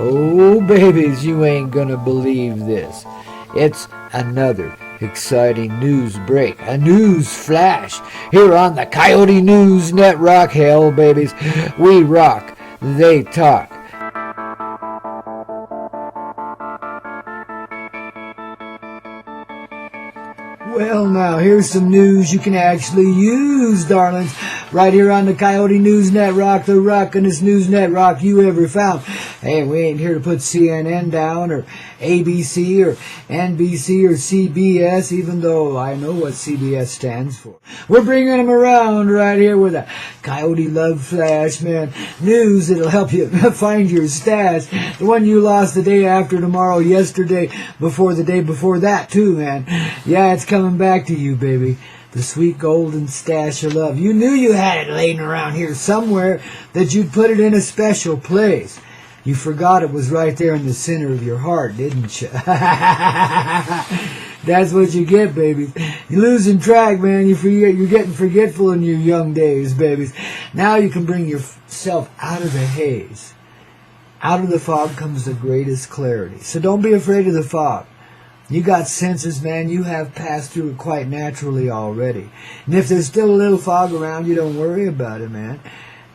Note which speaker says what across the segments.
Speaker 1: Oh, babies, you ain't gonna believe this. It's another exciting news break, a news flash, here on the Coyote News Network. Hell, babies, we rock, they talk. Well, now, here's some news you can actually use, darlings. Right here on the Coyote News Network, the rockin'est news network you ever found. Hey, we ain't here to put CNN down, or ABC, or NBC, or CBS, even though I know what CBS stands for. We're bringing them around right here with a Coyote Love Flash, man. News that'll help you find your stash. The one you lost the day after tomorrow, yesterday, before the day before that, too, man. Yeah, it's coming back to you, baby. The sweet golden stash of love. You knew you had it laying around here somewhere, that you'd put it in a special place. You forgot it was right there in the center of your heart, didn't you? That's what you get, babies. You're losing track, man. You're getting forgetful in your young days, babies. Now you can bring yourself out of the haze. Out of the fog comes the greatest clarity. So don't be afraid of the fog. You got senses, man. You have passed through it quite naturally already. And if there's still a little fog around, you don't worry about it, man.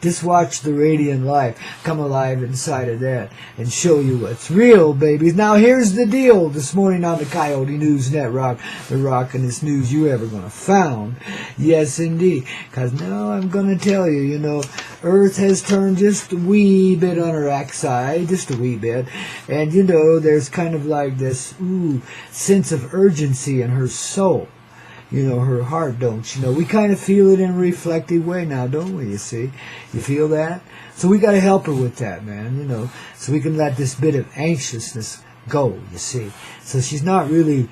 Speaker 1: Just watch the radiant light come alive inside of that and show you what's real, babies. Now, here's the deal. This morning on the Coyote News Network, the rockin'est news you ever gonna found. Yes, indeed. Because now I'm gonna tell you, Earth has turned just a wee bit on her backside, just a wee bit. And, there's kind of like this, sense of urgency in her soul. Her heart, don't you know? We kind of feel it in a reflective way now, don't we, you see? You feel that? So we got to help her with that, man, so we can let this bit of anxiousness go, you see. So she's not really,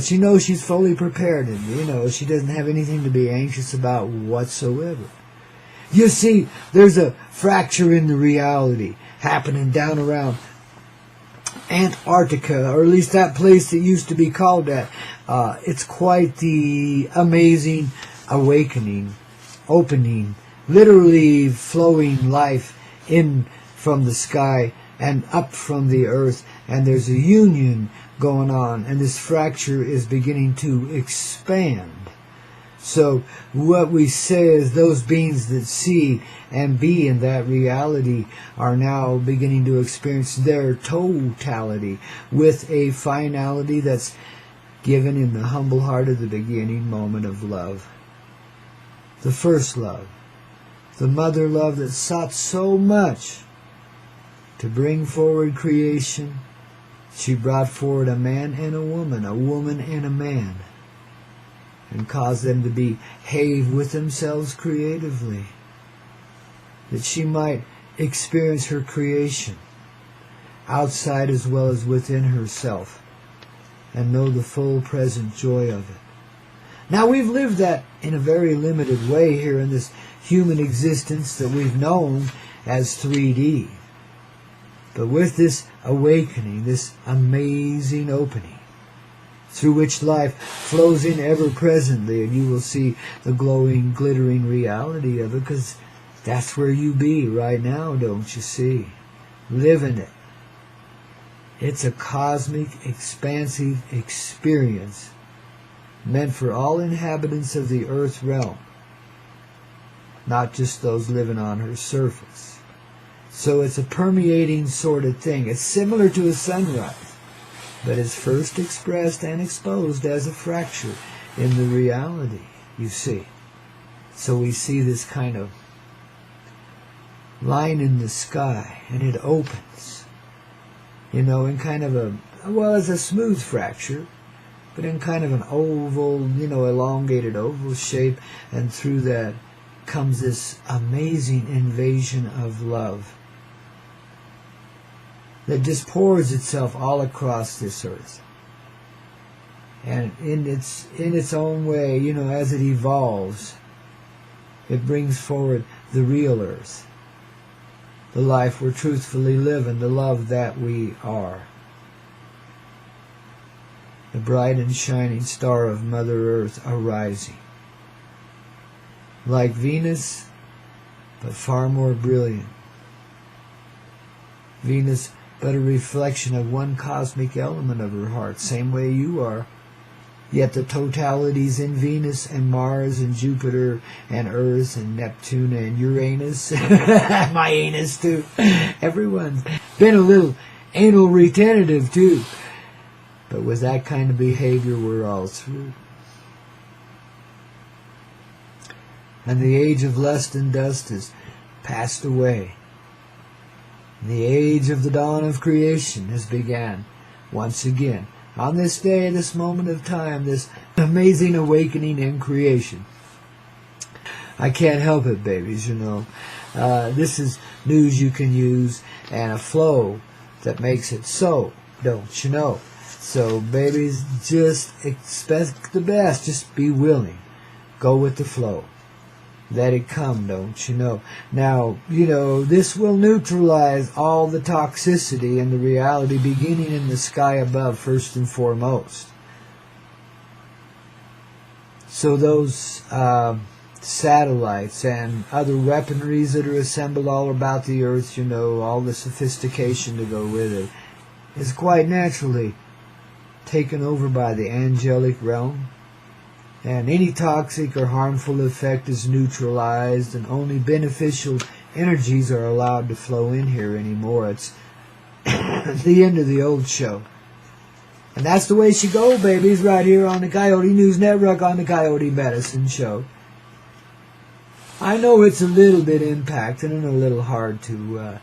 Speaker 1: she knows she's fully prepared, and, she doesn't have anything to be anxious about whatsoever. You see, there's a fracture in the reality happening down around Antarctica, or at least that place that used to be called that. It's quite the amazing awakening, opening, literally flowing life in from the sky and up from the earth, and there's a union going on, and this fracture is beginning to expand. So what we say is those beings that see and be in that reality are now beginning to experience their totality with a finality that's given in the humble heart of the beginning moment of love. The first love. The mother love that sought so much to bring forward creation. She brought forward a man and a woman and a man, and caused them to behave with themselves creatively, that she might experience her creation outside as well as within herself, and know the full present joy of it. Now, we've lived that in a very limited way here in this human existence that we've known as 3D. But with this awakening, this amazing opening, through which life flows in ever presently, and you will see the glowing, glittering reality of it, because that's where you be right now, don't you see? Living it. It's a cosmic, expansive experience meant for all inhabitants of the earth realm, not just those living on her surface. So it's a permeating sort of thing. It's similar to a sunrise, but it's first expressed and exposed as a fracture in the reality, you see. So we see this kind of line in the sky, and it opens, in kind of it's a smooth fracture, but in kind of an oval, elongated oval shape, and through that comes this amazing invasion of love that just pours itself all across this earth. And in its own way, as it evolves, it brings forward the real earth, the life we're truthfully living, the love that we are. The bright and shining star of Mother Earth arising. Like Venus, but far more brilliant. Venus but a reflection of one cosmic element of her heart, same way you are. Yet the totalities in Venus and Mars and Jupiter and Earth and Neptune and Uranus, my anus too, everyone's been a little anal retentive too. But with that kind of behavior, we're all through. And the age of lust and dust has passed away. The age of the dawn of creation has begun once again. On this day, this moment of time, this amazing awakening in creation. I can't help it, babies, you know. This is news you can use and a flow that makes it so, don't you know? So, babies, just expect the best. Just be willing. Go with the flow. Let it come, don't you know? Now, you know, this will neutralize all the toxicity and the reality beginning in the sky above, first and foremost. So those satellites and other weaponries that are assembled all about the earth, you know, all the sophistication to go with it, is quite naturally taken over by the angelic realm. And any toxic or harmful effect is neutralized, and only beneficial energies are allowed to flow in here anymore. It's the end of the old show. And that's the way it should go, babies, right here on the Coyote News Network on the Coyote Medicine Show. I know it's a little bit impacting and a little hard to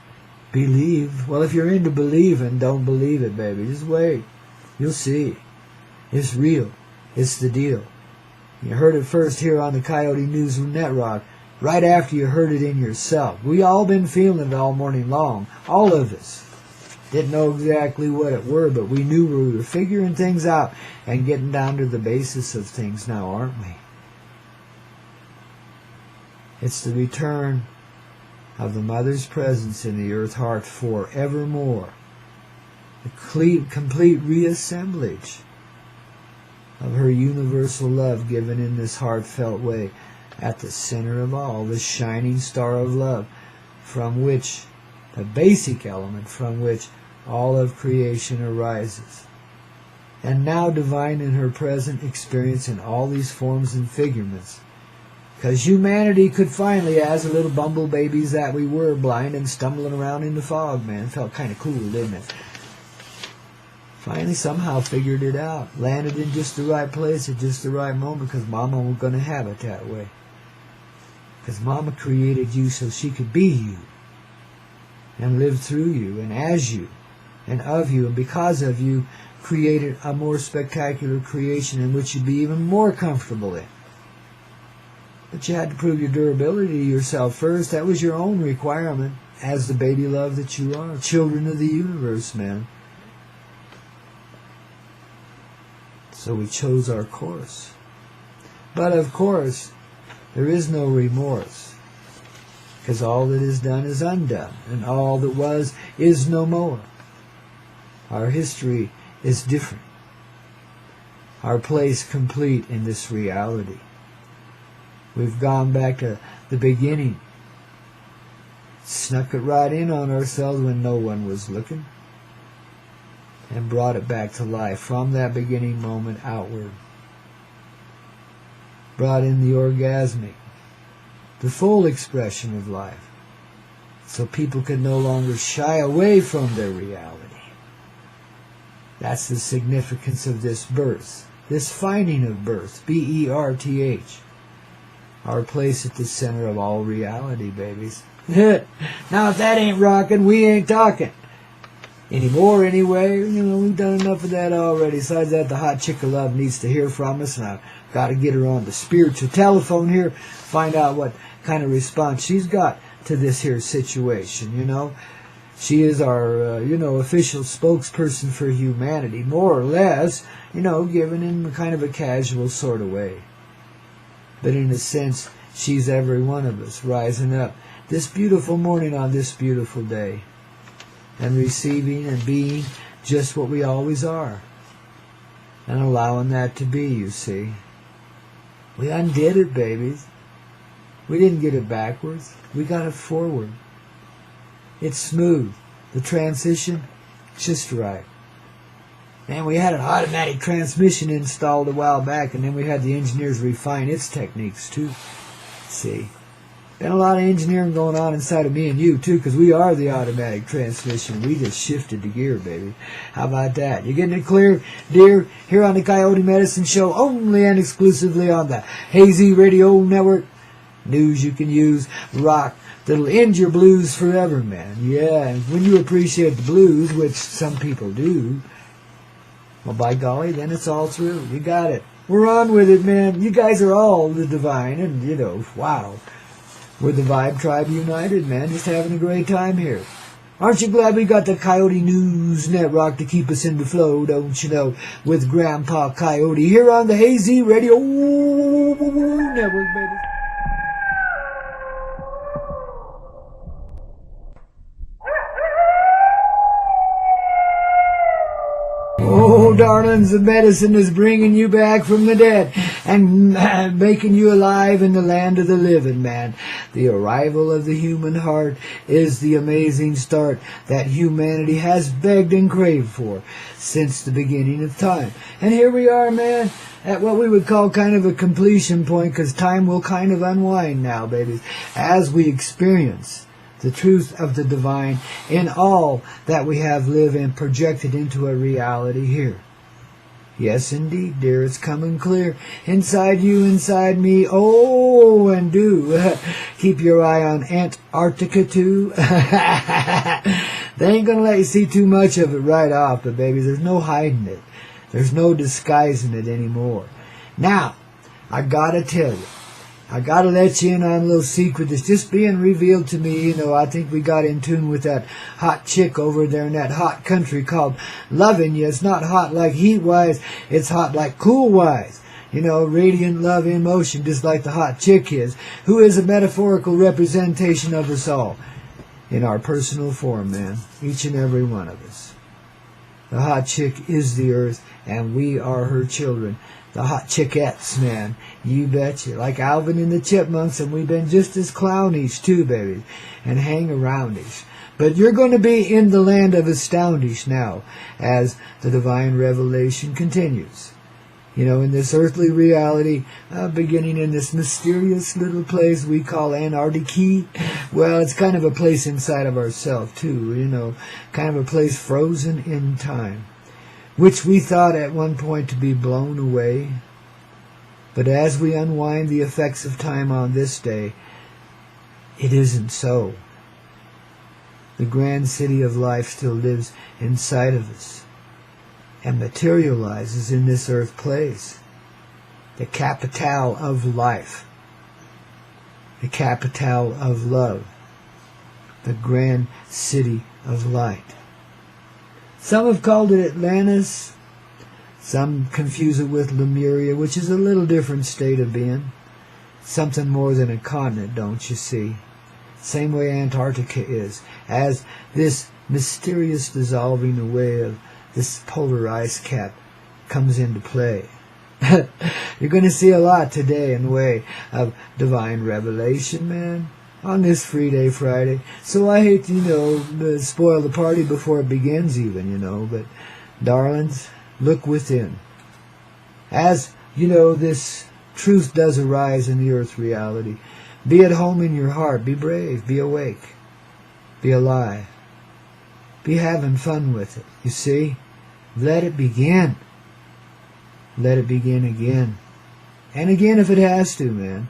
Speaker 1: believe. Well, if you're into believing, don't believe it, baby. Just wait. You'll see. It's real. It's the deal. You heard it first here on the Coyote News Network, right after you heard it in yourself. We all been feeling it all morning long. All of us. Didn't know exactly what it were, but we knew we were figuring things out and getting down to the basis of things now, aren't we? It's the return of the Mother's presence in the earth heart forevermore. The complete reassemblage of her universal love given in this heartfelt way at the center of all, the shining star of love, from which, the basic element from which all of creation arises. And now divine in her present experience in all these forms and figurements. Because humanity could finally, as the little bumble babies that we were, blind and stumbling around in the fog, man. It felt kind of cool, didn't it? Finally somehow figured it out. Landed in just the right place at just the right moment, because Mama was going to have it that way. Because Mama created you so she could be you. And live through you and as you and of you. And because of you, created a more spectacular creation in which you'd be even more comfortable in. But you had to prove your durability to yourself first. That was your own requirement as the baby love that you are. Children of the universe, man. So we chose our course. But of course, there is no remorse. Because all that is done is undone. And all that was is no more. Our history is different. Our place complete in this reality. We've gone back to the beginning. Snuck it right in on ourselves when no one was looking. And brought it back to life from that beginning moment outward. Brought in the orgasmic, the full expression of life. So people could no longer shy away from their reality. That's the significance of this birth. This finding of birth. B-E-R-T-H. Our place at the center of all reality, babies. Now if that ain't rocking, we ain't talking. Anymore, anyway. You know, we've done enough of that already. Besides that, the hot chick of love needs to hear from us, and I've got to get her on the spiritual telephone here, find out what kind of response she's got to this here situation, you know. She is our, official spokesperson for humanity, more or less, given in kind of a casual sort of way. But in a sense, she's every one of us rising up this beautiful morning on this beautiful day. And receiving and being just what we always are. And allowing that to be, you see. We undid it, babies. We didn't get it backwards. We got it forward. It's smooth. The transition just right. Man, we had an automatic transmission installed a while back, and then we had the engineers refine its techniques too. See, been a lot of engineering going on inside of me and you too, because we are the automatic transmission. We just shifted the gear, baby. How about that? You getting it clear, dear? Here on the Coyote Medicine Show, only and exclusively on the Hazy Radio Network. News you can use, rock that'll end your blues forever, man. Yeah, and when you appreciate the blues, which some people do, well, by golly, then it's all through. You got it. We're on with it, man. You guys are all the divine, and, you know, wow. We're the Vibe Tribe United, man. Just having a great time here. Aren't you glad we got the Coyote News Network to keep us in the flow, don't you know, with Grandpa Coyote here on the Hazy Radio Network, baby. Oh, darlings, the medicine is bringing you back from the dead and making you alive in the land of the living, man. The arrival of the human heart is the amazing start that humanity has begged and craved for since the beginning of time. And here we are, man, at what we would call kind of a completion point, because time will kind of unwind now, babies, as we experience the truth of the divine in all that we have lived and projected into a reality here. Yes, indeed, dear, it's coming clear. Inside you, inside me. Oh, and do keep your eye on Antarctica, too. They ain't going to let you see too much of it right off, but, baby, there's no hiding it. There's no disguising it anymore. Now, I got to tell you, I got to let you in on a little secret that's just being revealed to me. You know, I think we got in tune with that hot chick over there in that hot country called loving you. It's not hot like heat-wise. It's hot like cool-wise. You know, radiant love in motion, just like the hot chick is, who is a metaphorical representation of us all in our personal form, man. Each and every one of us. The hot chick is the earth, and we are her children. The hot chickettes, man. You betcha. Like Alvin and the Chipmunks, and we've been just as clownish too, baby. And hang aroundish. But you're going to be in the land of astoundish now, as the divine revelation continues. You know, in this earthly reality, beginning in this mysterious little place we call Antarctica. Well, it's kind of a place inside of ourselves too, you know. Kind of a place frozen in time, which we thought at one point to be blown away. But as we unwind the effects of time on this day, it isn't so. The grand city of life still lives inside of us and materializes in this earth place. The capital of life. The capital of love. The grand city of light. Some have called it Atlantis. Some confuse it with Lemuria, which is a little different state of being. Something more than a continent, don't you see? Same way Antarctica is, as this mysterious dissolving away of this polar ice cap comes into play. You're going to see a lot today in the way of divine revelation, man, on this Free Day Friday. So I hate to, you know, spoil the party before it begins even, you know, but darlings, look within. As, you know, this truth does arise in the earth reality, be at home in your heart, be brave, be awake, be alive, be having fun with it, you see? Let it begin. Let it begin again. And again if it has to, man.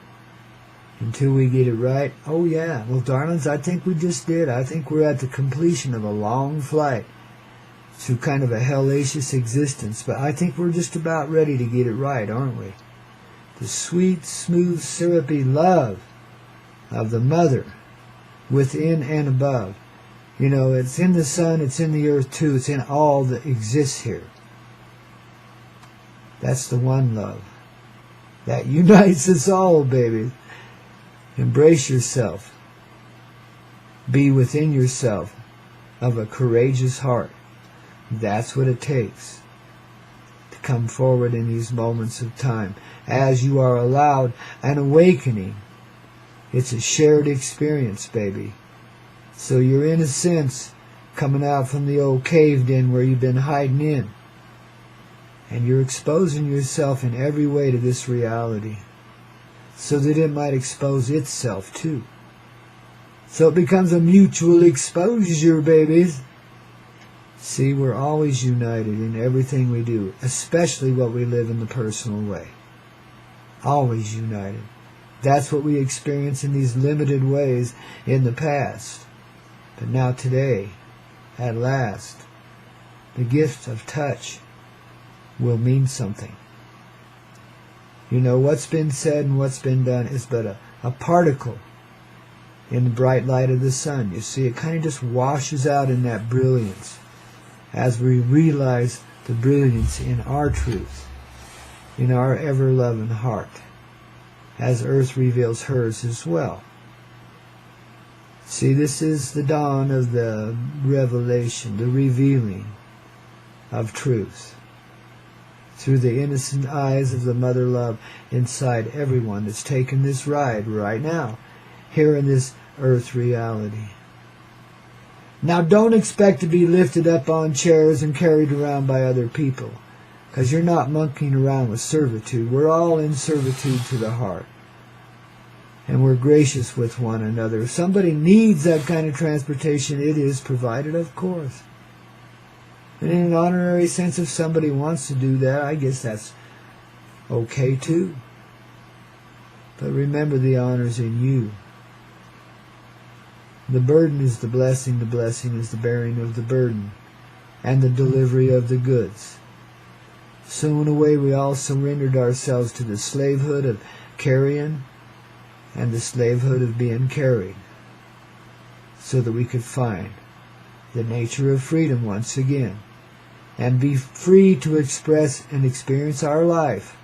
Speaker 1: Until we get it right. Oh yeah. Well, darlings, I think we just did. I think we're at the completion of a long flight through kind of a hellacious existence. But I think we're just about ready to get it right, aren't we? The sweet, smooth, syrupy love of the mother within and above. You know, it's in the sun, it's in the earth too. It's in all that exists here. That's the one love that unites us all, baby. Embrace yourself. Be within yourself of a courageous heart. That's what it takes to come forward in these moments of time. As you are allowed an awakening, it's a shared experience, baby. So you're in a sense coming out from the old caved in where you've been hiding in. And you're exposing yourself in every way to this reality so that it might expose itself too. So it becomes a mutual exposure, babies. See, we're always united in everything we do, especially what we live in the personal way. Always united. That's what we experience in these limited ways in the past. But now today, at last, the gift of touch will mean something. You know, what's been said and what's been done is but a particle in the bright light of the sun. You see, it kind of just washes out in that brilliance as we realize the brilliance in our truth, in our ever-loving heart, as Earth reveals hers as well. See, this is the dawn of the revelation, the revealing of truth through the innocent eyes of the mother love inside everyone that's taken this ride right now, here in this earth reality. Now don't expect to be lifted up on chairs and carried around by other people, because you're not monkeying around with servitude. We're all in servitude to the heart. And we're gracious with one another. If somebody needs that kind of transportation, it is provided, of course. And in an honorary sense, if somebody wants to do that, I guess that's okay too. But remember, the honor's in you. The burden is the blessing is the bearing of the burden, and the delivery of the goods. So in a way, we all surrendered ourselves to the slavehood of carrying and the slavehood of being carried, so that we could find the nature of freedom once again, and be free to express and experience our life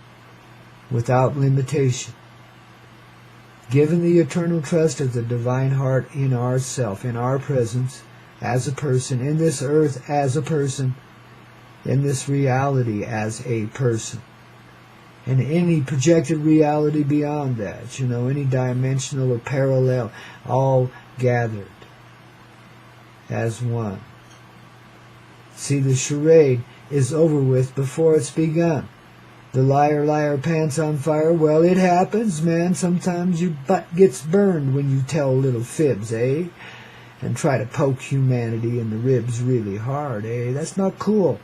Speaker 1: without limitation, given the eternal trust of the divine heart in ourself, in our presence, as a person, in this earth as a person, in this reality as a person, and any projected reality beyond that, you know, any dimensional or parallel, all gathered as one. See, the charade is over with before it's begun. The liar pants on fire. Well, it happens, man. Sometimes your butt gets burned when you tell little fibs, eh? And try to poke humanity in the ribs really hard, eh? That's not cool.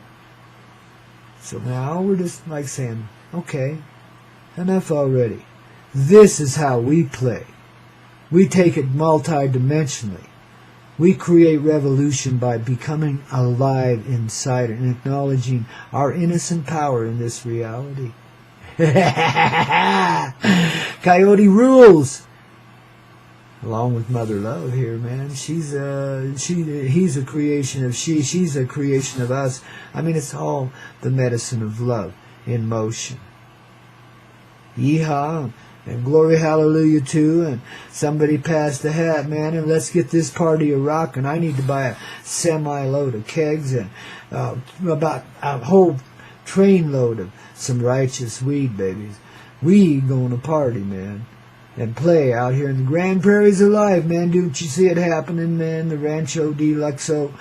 Speaker 1: So now we're just like saying, okay, enough already. This is how we play. We take it multidimensionally. We create revolution by becoming alive inside and acknowledging our innocent power in this reality. Coyote rules. Along with Mother Love here, man. He's a creation of she. She's a creation of us. I mean, it's all the medicine of love in motion. Yeehaw. And glory hallelujah too, and somebody passed the hat, man, and let's get this party a-rockin'. I need to buy a semi-load of kegs and about a whole train load of some righteous weed, babies. We gonna party, man, and play out here in the Grand Prairies of life, man. Don't you see it happening, man? The Rancho Deluxo,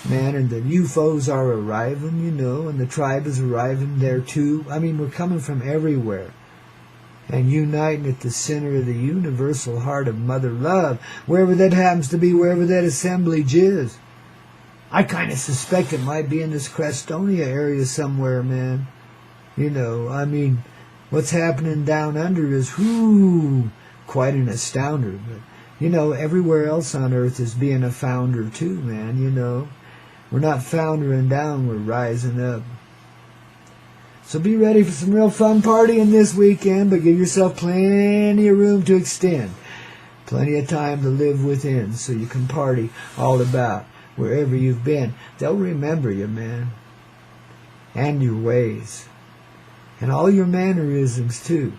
Speaker 1: man, and the UFOs are arriving, you know, and the tribe is arriving there too. I mean, we're coming from everywhere. And uniting at the center of the universal heart of Mother Love, wherever that happens to be, wherever that assemblage is. I kind of suspect it might be in this Crestonia area somewhere, man. You know, I mean, what's happening down under is, quite an astounder. But, you know, everywhere else on Earth is being a founder too, man, you know. We're not foundering down, we're rising up. So be ready for some real fun partying this weekend, but give yourself plenty of room to extend. Plenty of time to live within so you can party all about wherever you've been. They'll remember you, man. And your ways. And all your mannerisms, too.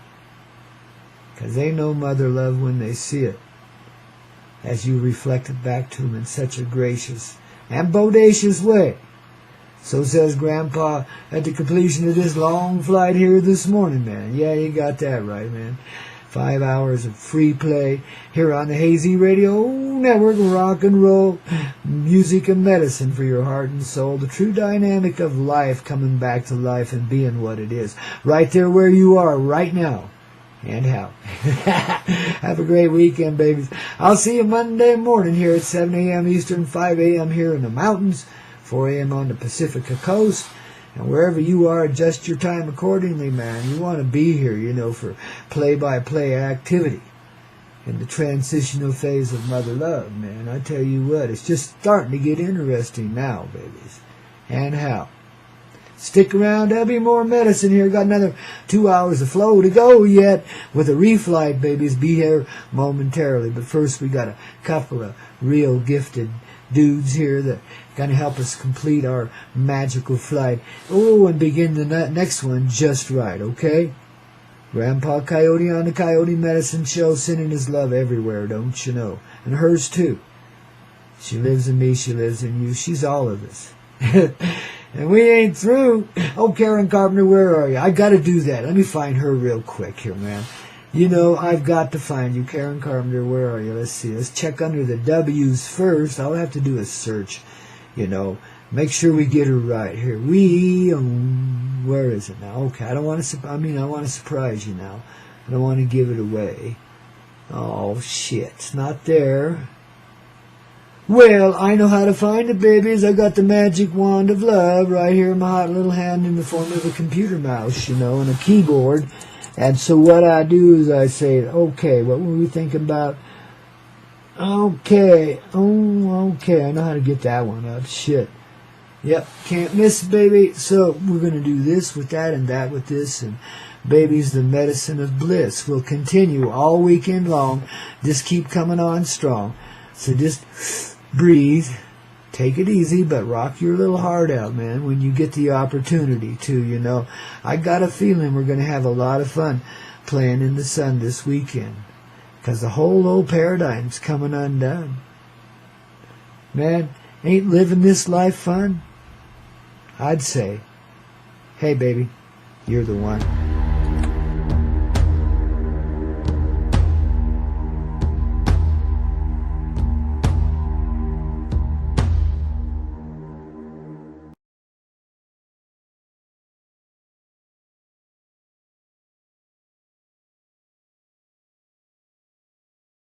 Speaker 1: Because they know Mother Love when they see it. As you reflect it back to them in such a gracious and bodacious way. So says Grandpa at the completion of this long flight here this morning, man. Yeah, you got that right, man. 5 hours of free play here on the Hazy Radio Network. Rock and roll, music and medicine for your heart and soul. The true dynamic of life coming back to life and being what it is. Right there where you are right now. And how. Have a great weekend, babies. I'll see you Monday morning here at 7 a.m. Eastern, 5 a.m. here in the mountains, 4 a.m. on the Pacific coast. And wherever you are, adjust your time accordingly, man. You want to be here, for play-by-play activity in the transitional phase of mother love, man. I tell you what, it's just starting to get interesting now, babies. And how. Stick around, there'll be more medicine here. Got another 2 hours of flow to go yet with a reflight, babies. Be here momentarily. But first, we got a couple of real gifted dudes here that going to help us complete our magical flight. Oh, and begin the next one just right, okay? Grandpa Coyote on the Coyote Medicine Show, sending his love everywhere, don't you know? And hers too. She lives in me, she lives in you. She's all of us. And we ain't through. Oh, Karen Carpenter, where are you? I got to do that. Let me find her real quick here, man. I've got to find you. Karen Carpenter, where are you? Let's see. Let's check under the W's first. I'll have to do a search, Make sure we get her right here. Where is it now? Okay, I want to surprise you now. I don't want to give it away. Oh, shit. It's not there. Well, I know how to find it, babies. I got the magic wand of love right here in my hot little hand in the form of a computer mouse, and a keyboard. And so what I do is I say, okay, what were we thinking about? Okay. Oh, okay. I know how to get that one up. Shit. Yep. Can't miss, baby. So we're going to do this with that and that with this. And babies, the medicine of bliss will continue all weekend long. Just keep coming on strong. So just breathe. Take it easy, but rock your little heart out, man, when you get the opportunity to, I got a feeling we're going to have a lot of fun playing in the sun this weekend because the whole old paradigm's coming undone. Man, ain't living this life fun? I'd say, hey, baby, you're the one.